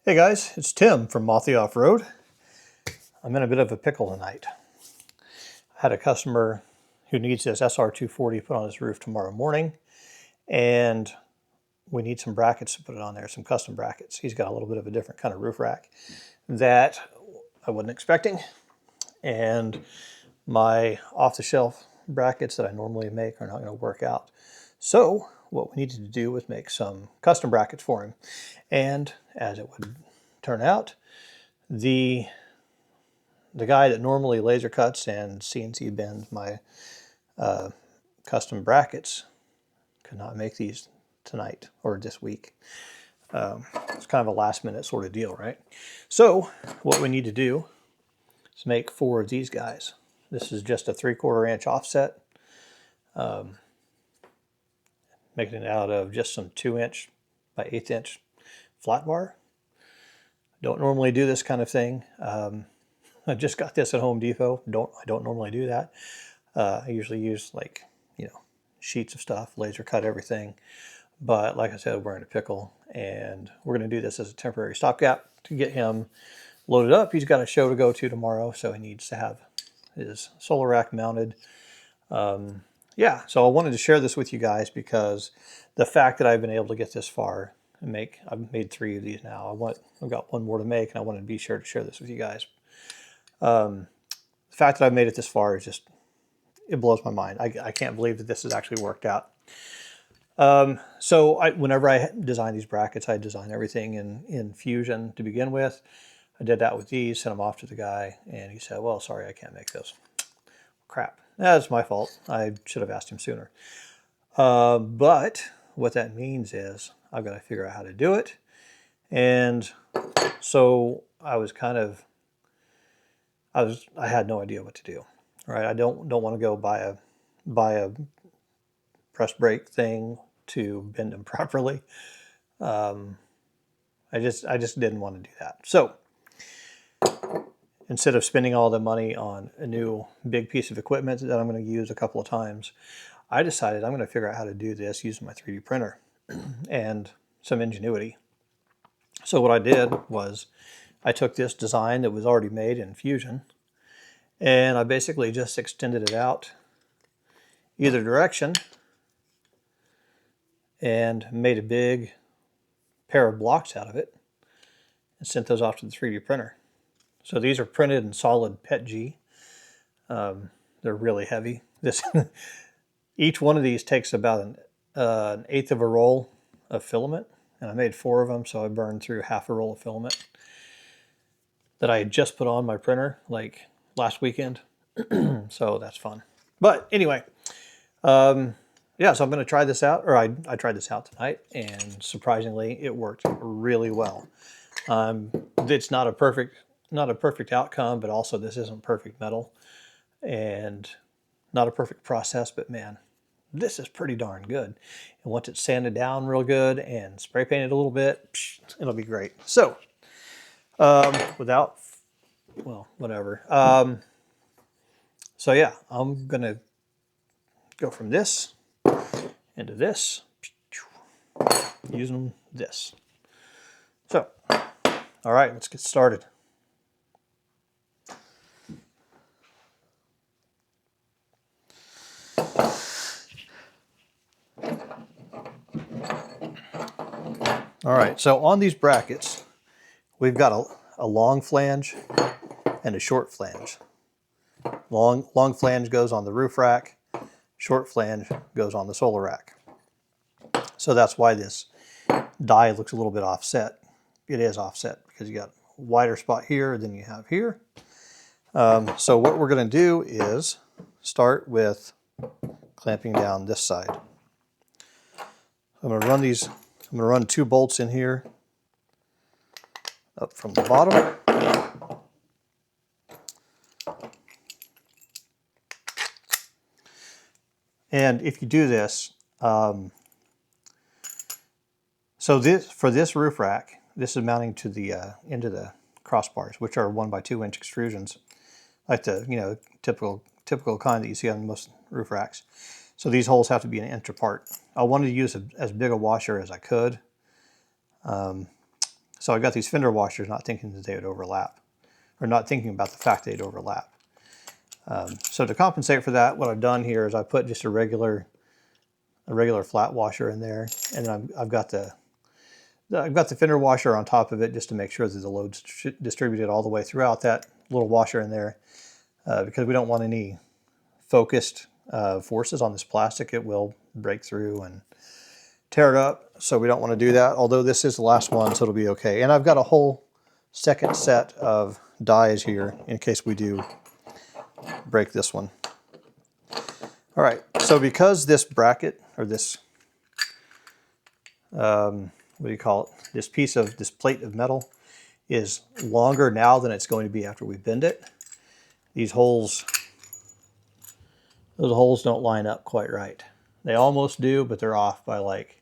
Hey guys, it's Tim from Mothy Off-Road. I'm in a bit of a pickle tonight. I had a customer who needs his SR240 put on his roof tomorrow morning, and we need some brackets to put it on there, some custom brackets. He's got a little bit of a different kind of roof rack that I wasn't expecting, and my off-the-shelf brackets that I normally make are not going to work out. So what we needed to do was make some custom brackets for him. And as it would turn out, the guy that normally laser cuts and CNC bends my custom brackets could not make these tonight or this week. It's kind of a last minute sort of deal, right? So what we need to do is make 4 of these guys. This is just a 3/4 inch offset. Making it out of just some 2" by 1/8 inch flat bar. Don't normally do this kind of thing. I just got this at Home Depot. I don't normally do that. I usually use sheets of stuff, laser cut everything. But like I said, we're in a pickle, and we're going to do this as a temporary stopgap to get him loaded up. He's got a show to go to tomorrow, so he needs to have his solar rack mounted. Yeah, so I wanted to share this with you guys because the fact that I've been able to get this far and I've made 3 of these now. I've got 1 more to make, and I wanted to be sure to share this with you guys. The fact that I've made it this far is it blows my mind. I can't believe that this has actually worked out. So whenever I design these brackets, I design everything in Fusion to begin with. I did that with these, sent them off to the guy, and he said, well, sorry, I can't make those. Crap. That's my fault. I should have asked him sooner. But what that means is I've got to figure out how to do it. And so I had no idea what to do. Right? I don't want to go buy a press brake thing to bend them properly. I just didn't want to do that. So instead of spending all the money on a new big piece of equipment that I'm going to use a couple of times, I decided I'm going to figure out how to do this using my 3D printer and some ingenuity. So what I did was I took this design that was already made in Fusion, and I basically just extended it out either direction and made a big pair of blocks out of it and sent those off to the 3D printer. So these are printed in solid PETG. They're really heavy. Each one of these takes about an 1/8 of a roll of filament, and I made 4 of them, so I burned through half a roll of filament that I had just put on my printer like last weekend. So that's fun. But anyway, yeah, so I'm going to try this out, or I tried this out tonight, and surprisingly, it worked really well. It's not a perfect outcome, but also this isn't perfect metal, and not a perfect process, but man, this is pretty darn good. And once it's sanded down real good and spray painted a little bit, it'll be great. So, whatever. So yeah, I'm gonna go from this into this, using this. So, all right, let's get started. All right, so on these brackets, we've got a long flange and a short flange. Long flange goes on the roof rack, short flange goes on the solar rack. So that's why this die looks a little bit offset. It is offset because you got a wider spot here than you have here. So what we're going to do is start with clamping down this side. I'm going to run 2 bolts in here up from the bottom. And if you do this, so for this roof rack, this is mounting to the into the crossbars, which are 1 by 2 inch extrusions, like the typical kind that you see on most roof racks. So these holes have to be an inch apart. I wanted to use as big a washer as I could. So So I got these fender washers not thinking that they would overlap, or not thinking about the fact they'd overlap. So to compensate for that, what I've done here is I put just a regular flat washer in there, and then I've got the fender washer on top of it just to make sure that the load's distributed all the way throughout that little washer in there, because we don't want any focused forces on this plastic. It will break through and tear it up, so we don't want to do that, although this is the last one, so it'll be okay. And I've got a whole second set of dies here in case we do break this one. All right, so because this bracket, or this, what do you call it? This plate of metal is longer now than it's going to be after we bend it. Those holes don't line up quite right. They almost do, but they're off by like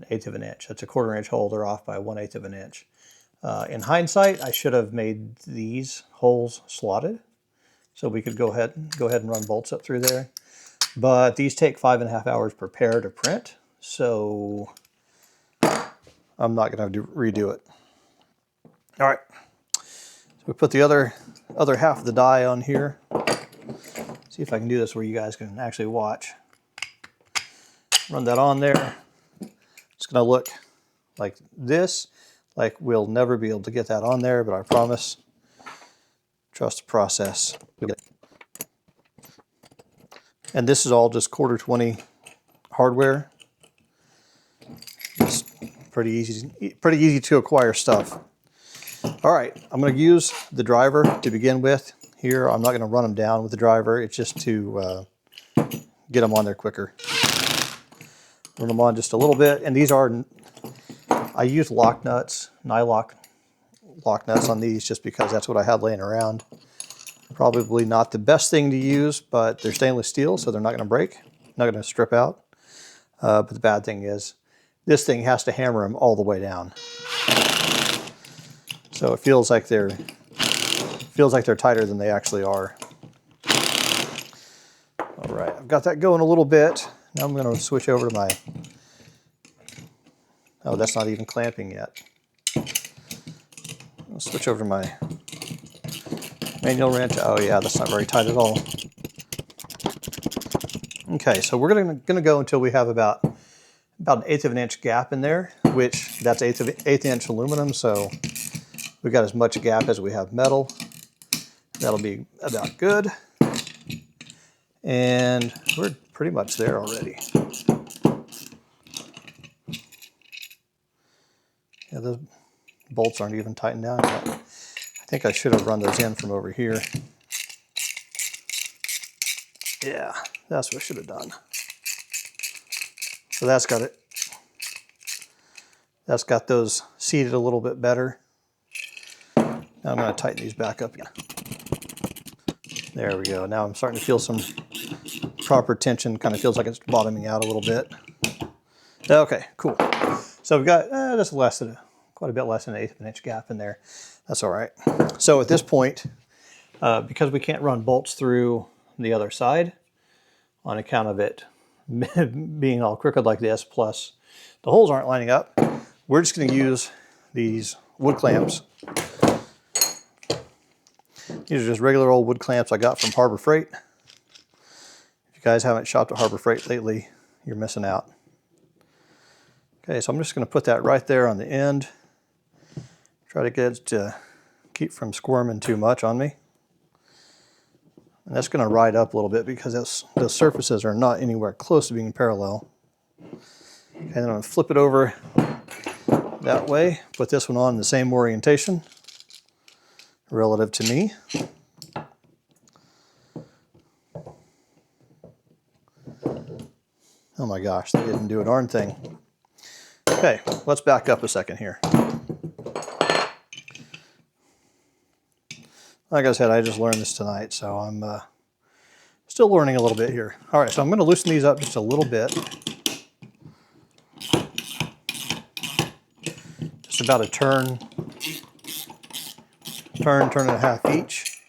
1/8 of an inch. That's a 1/4 inch hole. They're off by 1/8 of an inch. In hindsight, I should have made these holes slotted, so we could go ahead and run bolts up through there. But these take 5.5 hours per pair to print, so I'm not going to redo it. All right, so we put the other half of the die on here. See if I can do this where you guys can actually watch. Run that on there. It's going to look like this. Like we'll never be able to get that on there, but I promise. Trust the process. And this is all just 1/4-20 hardware. It's pretty easy to acquire stuff. All right, I'm going to use the driver to begin with. Here, I'm not going to run them down with the driver. It's just to get them on there quicker. Run them on just a little bit, and these are, I use lock nuts, Nylock lock nuts on these just because that's what I had laying around. Probably not the best thing to use, but they're stainless steel, so they're not going to break, not going to strip out. But the bad thing is, this thing has to hammer them all the way down. So it feels like they're tighter than they actually are. All right, I've got that going a little bit. Now I'm going to switch over to my, oh, that's not even clamping yet. I'll switch over to my manual wrench. Oh yeah, that's not very tight at all. Okay, so we're gonna go until we have about 1/8 of an inch gap in there, which that's 1/8 inch aluminum, so we've got as much gap as we have metal. That'll be about good. And we're pretty much there already. Yeah, those bolts aren't even tightened down yet. I think I should have run those in from over here. Yeah, that's what I should have done. So that's got it. That's got those seated a little bit better. Now I'm going to tighten these back up. There we go. Now I'm starting to feel some proper tension. Kind of feels like it's bottoming out a little bit. Okay, cool. So we've got just quite a bit less than 1/8 of an inch gap in there. That's all right. So at this point, because we can't run bolts through the other side on account of it being all crooked like this, plus the holes aren't lining up, we're just going to use these wood clamps. These are just regular old wood clamps I got from Harbor Freight. If you guys haven't shopped at Harbor Freight lately, you're missing out. Okay, so I'm just going to put that right there on the end. Try to get it to keep from squirming too much on me. And that's going to ride up a little bit because those surfaces are not anywhere close to being parallel. And then I'm going to flip it over that way, put this one on in the same orientation relative to me. Oh my gosh, they didn't do a darn thing. Okay, let's back up a second here. Like I said, I just learned this tonight, so I'm still learning a little bit here. All right, so I'm going to loosen these up just a little bit. Just about a turn and a half each.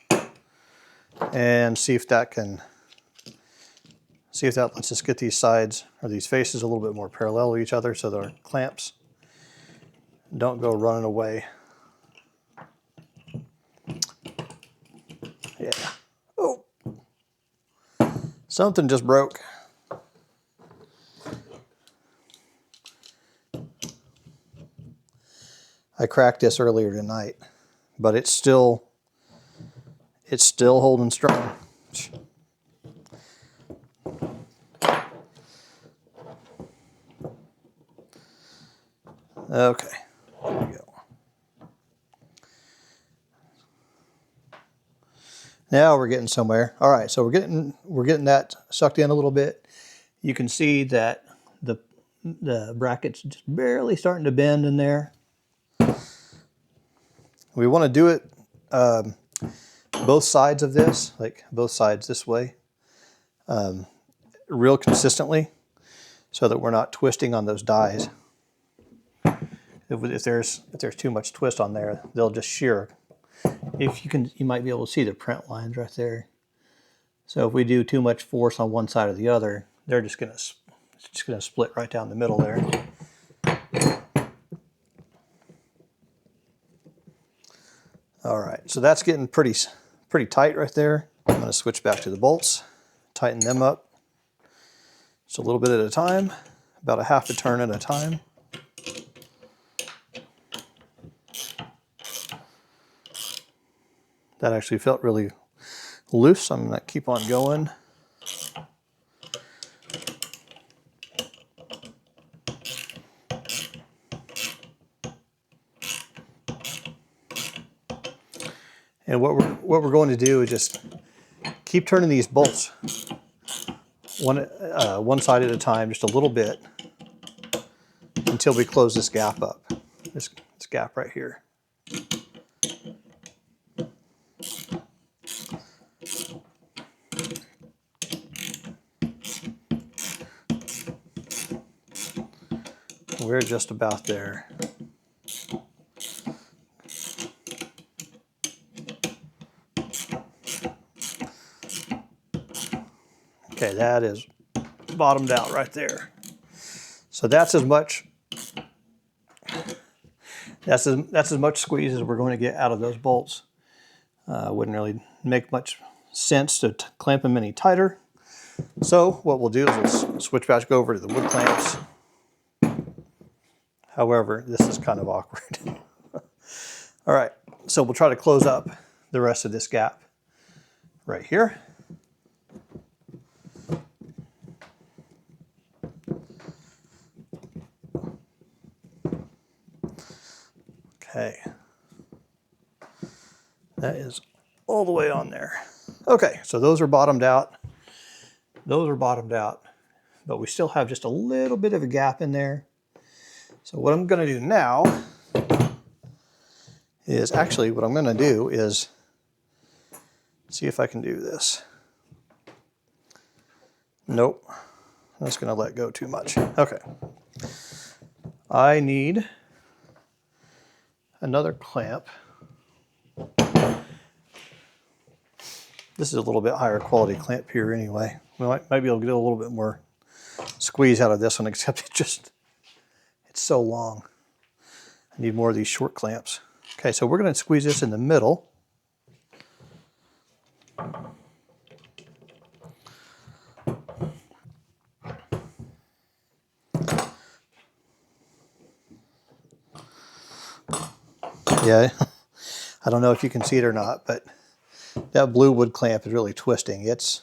And see if that lets us get these sides or these faces a little bit more parallel to each other so they're clamps. Don't go running away. Yeah. Oh, something just broke. I cracked this earlier tonight, but it's still holding strong. Okay, there we go. Now we're getting somewhere. All right, so we're getting that sucked in a little bit. You can see that the bracket's just barely starting to bend in there. We want to do it both sides of this, like both sides this way, real consistently, so that we're not twisting on those dies. If there's too much twist on there, they'll just shear. You might be able to see the print lines right there. So if we do too much force on one side or the other, they're just gonna split right down the middle there. All right, so that's getting pretty tight right there. I'm going to switch back to the bolts, tighten them up just a little bit at a time, about a half a turn at a time. That actually felt really loose, so I'm going to keep on going. And what we're going to do is just keep turning these bolts one side at a time, just a little bit, until we close this gap up, this gap right here. We're just about there. Okay, that is bottomed out right there. So that's as much squeeze as we're going to get out of those bolts. Wouldn't really make much sense to clamp them any tighter. So what we'll do is we'll switch back over to the wood clamps. However, this is kind of awkward. All right, so we'll try to close up the rest of this gap right here. Okay, that is all the way on there. Okay, so those are bottomed out. Those are bottomed out, but we still have just a little bit of a gap in there. So what I'm going to do now is see if I can do this. Nope, that's going to let go too much. Okay, I need another clamp. This is a little bit higher quality clamp here anyway. We might be able to get a little bit more squeeze out of this one, except it's so long. I need more of these short clamps. Okay, so we're going to squeeze this in the middle. Yeah, I don't know if you can see it or not, but that blue wood clamp is really twisting. It's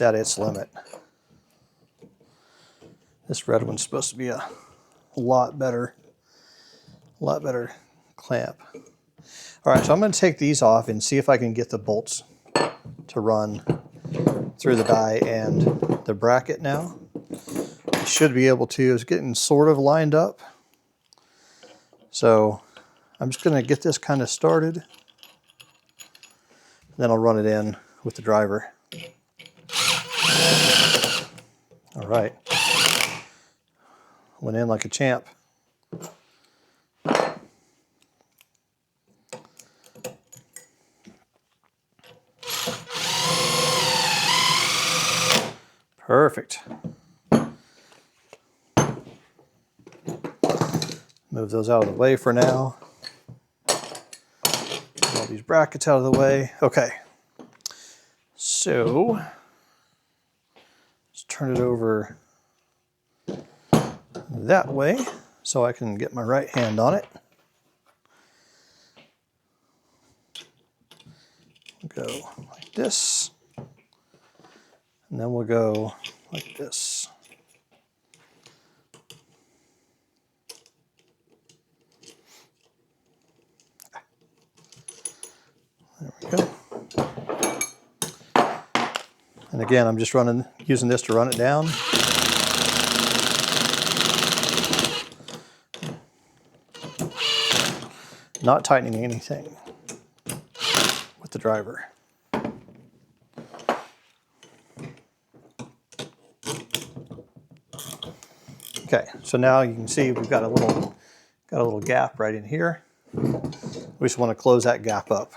at its limit. This red one's supposed to be a lot better clamp. All right, so I'm going to take these off and see if I can get the bolts to run through the die and the bracket now. I should be able to. It's getting sort of lined up. So I'm just going to get this kind of started. Then I'll run it in with the driver. All right. Went in like a champ. Perfect. move those out of the way for now. Get all these brackets out of the way. Okay. So let's turn it over that way so I can get my right hand on it. Go like this, and then we'll go like this. There we go. And again, I'm just using this to run it down. Not tightening anything with the driver. Okay, so now you can see we've got a little gap right in here. We just want to close that gap up.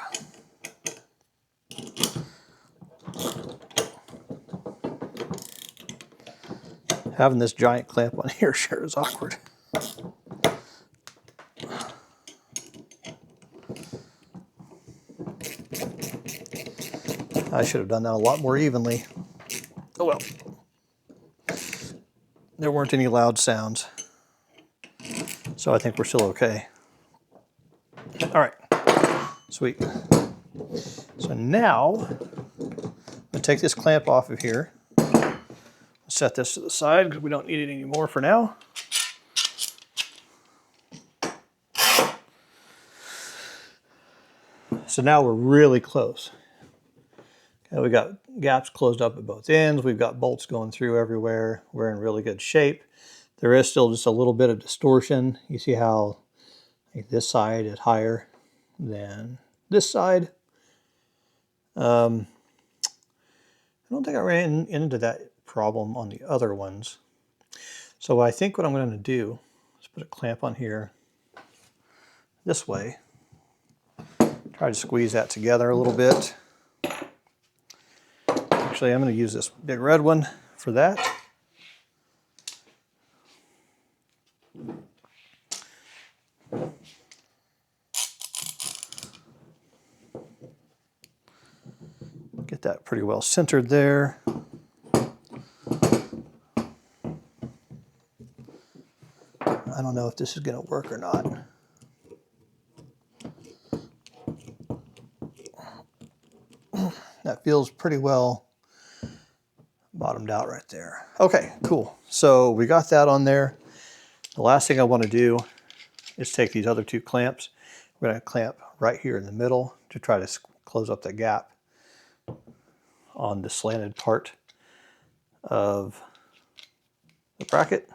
Having this giant clamp on here sure is awkward. I should have done that a lot more evenly. Oh well. There weren't any loud sounds, so I think we're still okay. All right, sweet. So now, I'm gonna take this clamp off of here. Set this to the side because we don't need it anymore for now. So now we're really close. Okay, we got gaps closed up at both ends. We've got bolts going through everywhere. We're in really good shape. There is still just a little bit of distortion. You see how like this side is higher than this side. I don't think I ran into that problem on the other ones. So I think what I'm going to do is put a clamp on here this way. Try to squeeze that together a little bit. Actually, I'm going to use this big red one for that. Get that pretty well centered there. I don't know if this is going to work or not. That feels pretty well bottomed out right there. Okay, cool. So we got that on there. The last thing I want to do is take these other two clamps. We're going to clamp right here in the middle to try to close up the gap on the slanted part of the bracket.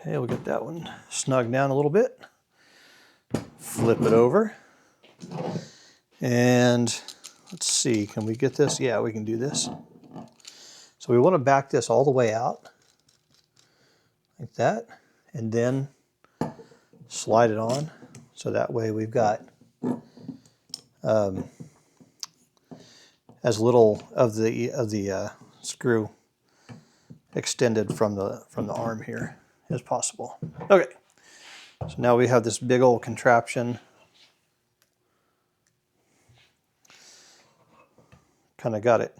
Okay, we'll get that one snug down a little bit. Flip it over. And let's see, can we get this? Yeah, we can do this. So we want to back this all the way out like that, and then slide it on. So that way we've got as little of the screw extended from the arm here as possible. Okay, so now we have this big old contraption. Kind of got it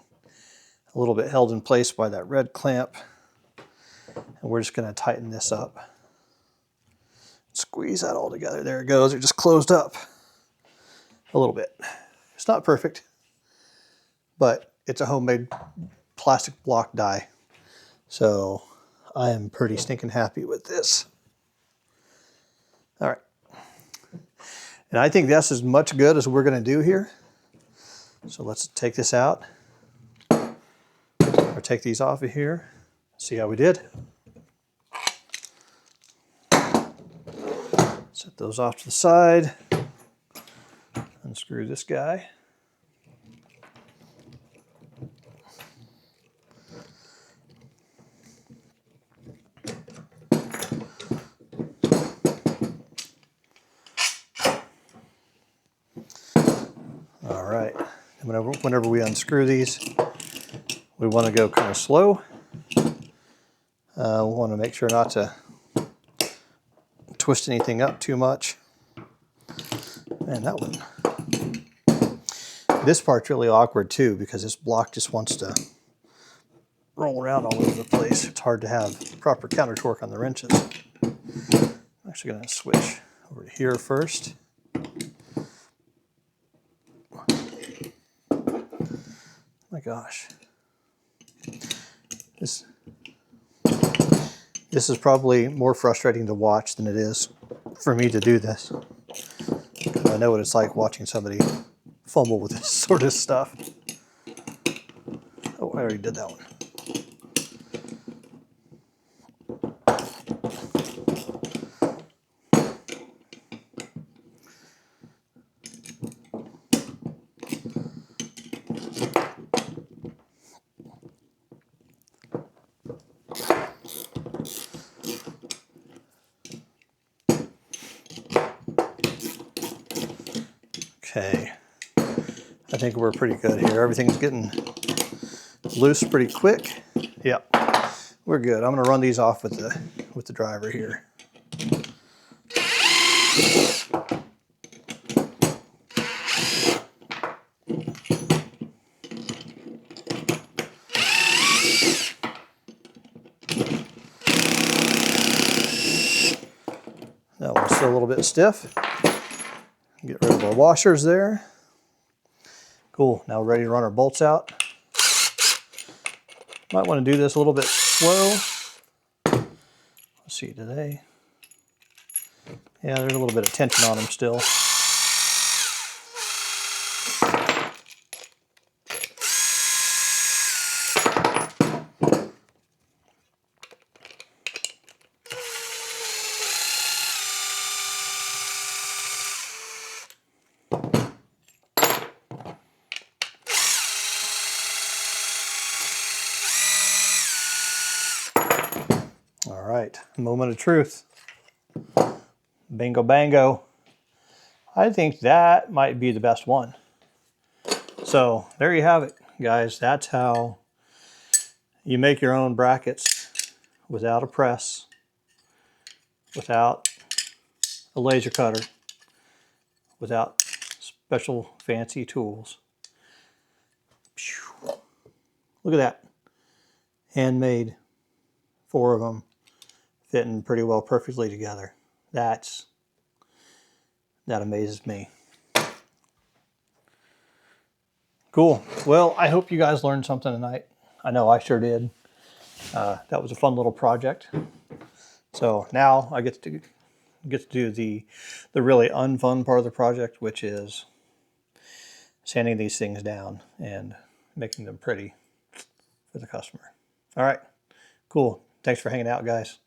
a little bit held in place by that red clamp, and we're just going to tighten this up. Squeeze that all together. There it goes. It just closed up a little bit. It's not perfect, but it's a homemade plastic block die, so I am pretty stinking happy with this. All right, and I think that's as much good as we're going to do here. So let's take this out, or take these off of here. See how we did. Set those off to the side. Unscrew this guy. All right. And whenever we unscrew these, we want to go kind of slow Want to make sure not to twist anything up too much. Man, that one. This part's really awkward too because this block just wants to roll around all over the place. It's hard to have proper counter torque on the wrenches. I'm actually going to switch over to here first. My gosh. This is probably more frustrating to watch than it is for me to do this. I know what it's like watching somebody fumble with this sort of stuff. Oh, I already did that one. Okay, I think we're pretty good here. Everything's getting loose pretty quick. Yep, we're good. I'm going to run these off with the driver here. That one's still a little bit stiff. Get rid of our washers there. Cool, now we're ready to run our bolts out. Might want to do this a little bit slow. Let's see, today. Yeah, there's a little bit of tension on them still. All right, moment of truth. Bingo bango. I think that might be the best one. So there you have it, guys. That's how you make your own brackets without a press, without a laser cutter, without special fancy tools. Look at that. Handmade. 4 of them fitting pretty well perfectly together. That amazes me. Cool. Well, I hope you guys learned something tonight. I know I sure did. That was a fun little project. So now I get to do the really unfun part of the project, which is sanding these things down and making them pretty for the customer. All right, cool. Thanks for hanging out, guys.